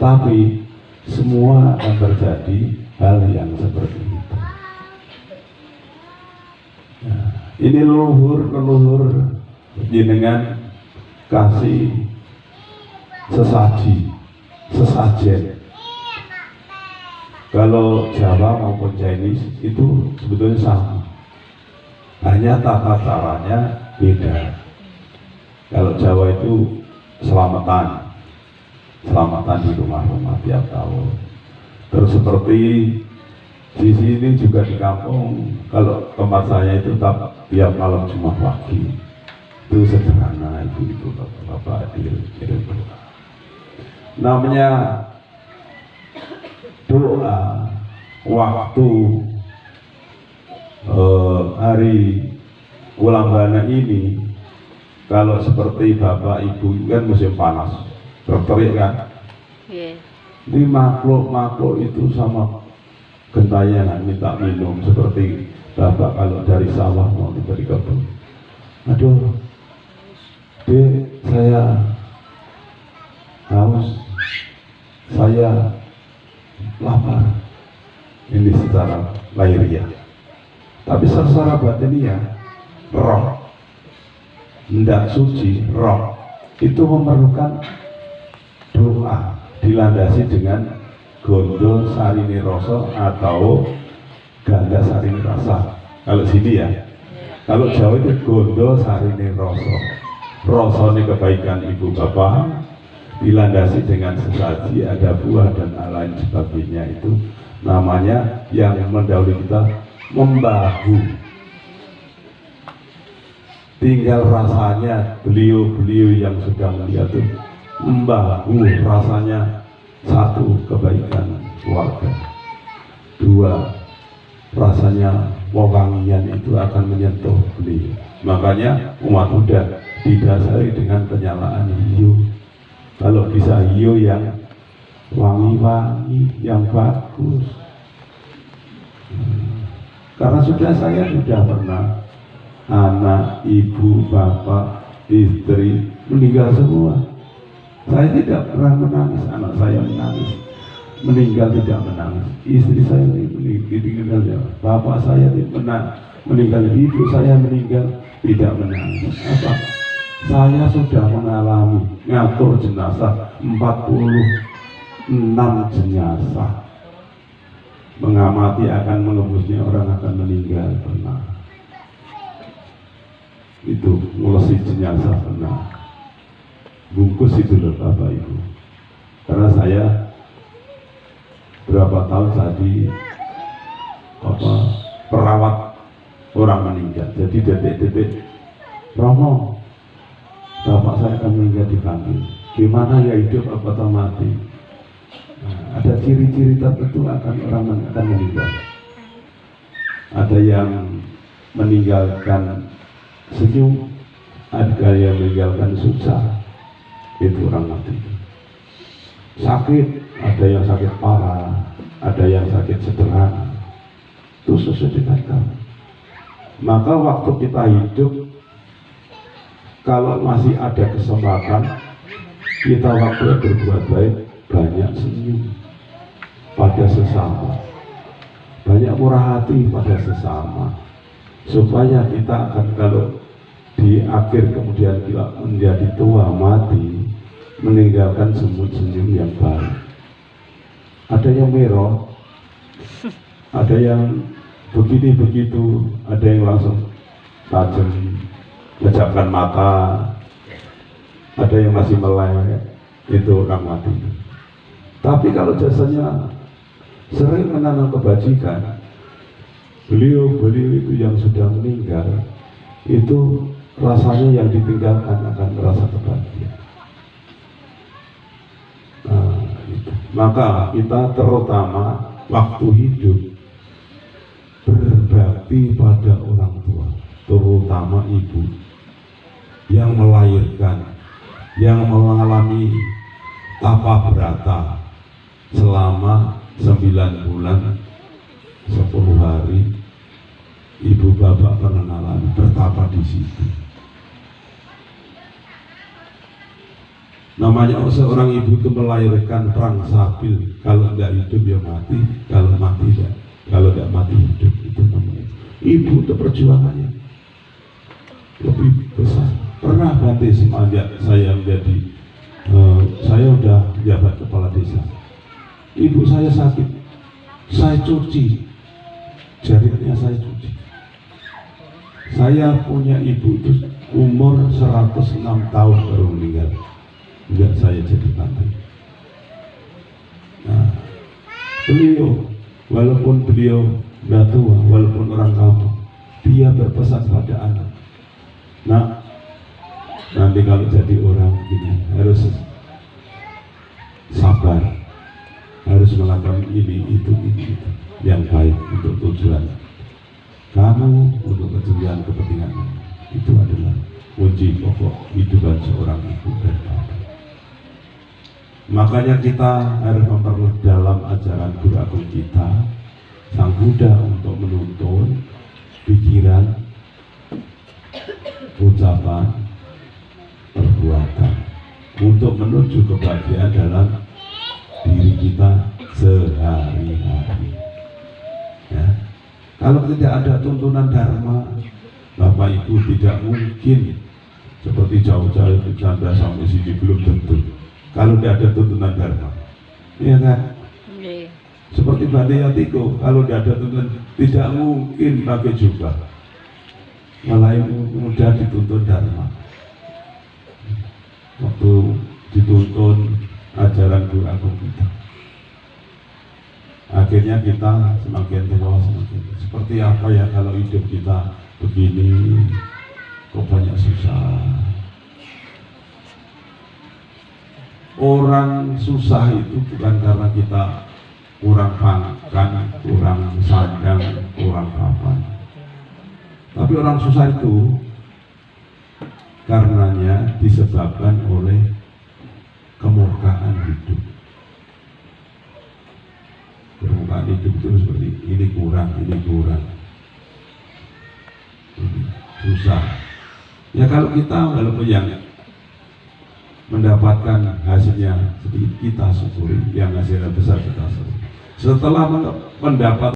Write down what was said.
Tapi semua akan terjadi hal yang seperti itu. Nah, ini leluhur jenengan kasih sesajen. Kalau Jawa maupun Chinese itu sebetulnya sama, hanya tata caranya beda. Kalau Jawa itu selamatan di rumah-rumah tiap tahun. Terus seperti di sini juga di kampung, kalau tempat saya itu tiap malam Jumat pagi. Itu sederhana, itu bapak kirim doa. Namanya doa waktu hari Ulambana ini. Kalau seperti bapak ibu kan musim panas, terterik kan? Yeah. Ini makhluk itu sama gentayangan minta minum, seperti bapak kalau dari sawah mau dari kebun. Aduh, saya haus, saya lapar. Ini secara lahiriah. Tapi secara batiniah, roh hendak suci, roh itu memerlukan doa dilandasi dengan gondo sarini rasa atau ganda sarini rasa. Kalau sini ya, kalau Jawa itu gondo sarini rasa, rasanya kebaikan ibu bapak dilandasi dengan sesaji, ada buah dan lain sebagainya. Itu namanya yang mendahului kita membahu. Tinggal rasanya beliau yang sudah melihat itu membahu, rasanya satu kebaikan keluarga, dua rasanya wewangian itu akan menyentuh beliau. Makanya umat muda didasari dengan penyalaan hiu. Kalau bisa hiu yang wangi-wangi, yang bagus. Karena saya sudah pernah anak, ibu, bapak, istri meninggal semua. Saya tidak pernah menangis, anak saya menangis, meninggal tidak menangis. Istri saya meninggal, bapak saya meninggal, ibu saya meninggal tidak menangis. Apa? Saya sudah mengalami ngatur jenazah 46 jenazah, mengamati akan menembusnya orang akan meninggal pernah. Itu ngulesi jenazah pernah, bungkus itu loh Bapak Ibu. Karena saya berapa tahun tadi perawat orang meninggal, jadi detik-detik Romo, bapak saya akan meninggal dipanggil, gimana ya hidup atau mati. Nah, ada ciri-ciri tertentu akan orang akan meninggal. Ada yang meninggalkan senyum, ada yang meninggalkan susah, itu orang mati. Sakit, ada yang sakit parah, ada yang sakit sederhana, itu sesuai dengan kamu. Maka waktu kita hidup, kalau masih ada kesempatan, kita waktu berbuat baik, banyak senyum pada sesama, banyak murah hati pada sesama, supaya kita akan kalau di akhir kemudian kita menjadi tua mati, meninggalkan senyum yang baik. Ada yang merah, ada yang begini begitu, ada yang langsung tajam, pejamkan mata, ada yang masih melek, itu orang mati. Tapi kalau jasanya sering menanam kebajikan, beliau itu yang sudah meninggal, itu rasanya yang ditinggalkan akan merasa kebahagiaan. Nah, itu. Maka kita terutama waktu hidup berbakti pada orang tua, terutama ibu yang melahirkan, yang mengalami tapa berata selama 9 bulan 10 hari. Ibu bapak pengenalan bertapa di situ. Namanya seorang ibu itu melahirkan perang sabil, kalau nggak hidup ya mati, kalau mati ya, kalau nggak mati hidup. Itu namanya ibu, itu perjuangannya lebih besar. Pernah ganti semenjak saya menjadi saya udah jabat kepala desa, ibu saya sakit, saya cuci jarinya, saya cuci. Saya punya ibu itu umur 106 tahun baru meninggal, enggak saya jadi tante. Nah, beliau walaupun beliau udah tua, walaupun orang kampung, dia berpesan pada anak, nah nanti kalau jadi orang gini harus sabar, harus melakukan ini itu yang baik untuk tujuan kamu, untuk kepentingan kepentingan. Itu adalah kunci pokok kehidupan seorang ibu dan bapak. Makanya kita harus memperluas dalam ajaran Guru Agung kita, Sang Buddha, untuk menuntun pikiran, ucapan, perbuatan untuk menuju kebahagiaan dalam diri kita sehari-hari. Ya. Kalau tidak ada tuntunan dharma, Bapak Ibu tidak mungkin seperti jauh-jauh bercanda sampai sini, belum tentu. Kalau tidak ada tuntunan dharma, iya kan? Seperti Bante Yatiko, kalau tidak ada tuntunan, tidak mungkin pakai jubah. Malah mudah dituntun dharma. Waktu dituntun ajaran Guru Agung kita, akhirnya kita semakin tua, semakin seperti apa ya kalau hidup kita begini, kok banyak susah. Orang susah itu bukan karena kita kurang makan, kurang sandang, kurang papan, tapi orang susah itu karenanya disebabkan oleh kemurkaan hidup. Permukaan hidup itu seperti ini kurang, ini susah. Ya kalau kita walaupun yang mendapatkan hasilnya sedikit, kita syukuri, yang hasilnya besar kita syukuri. Setelah mendapat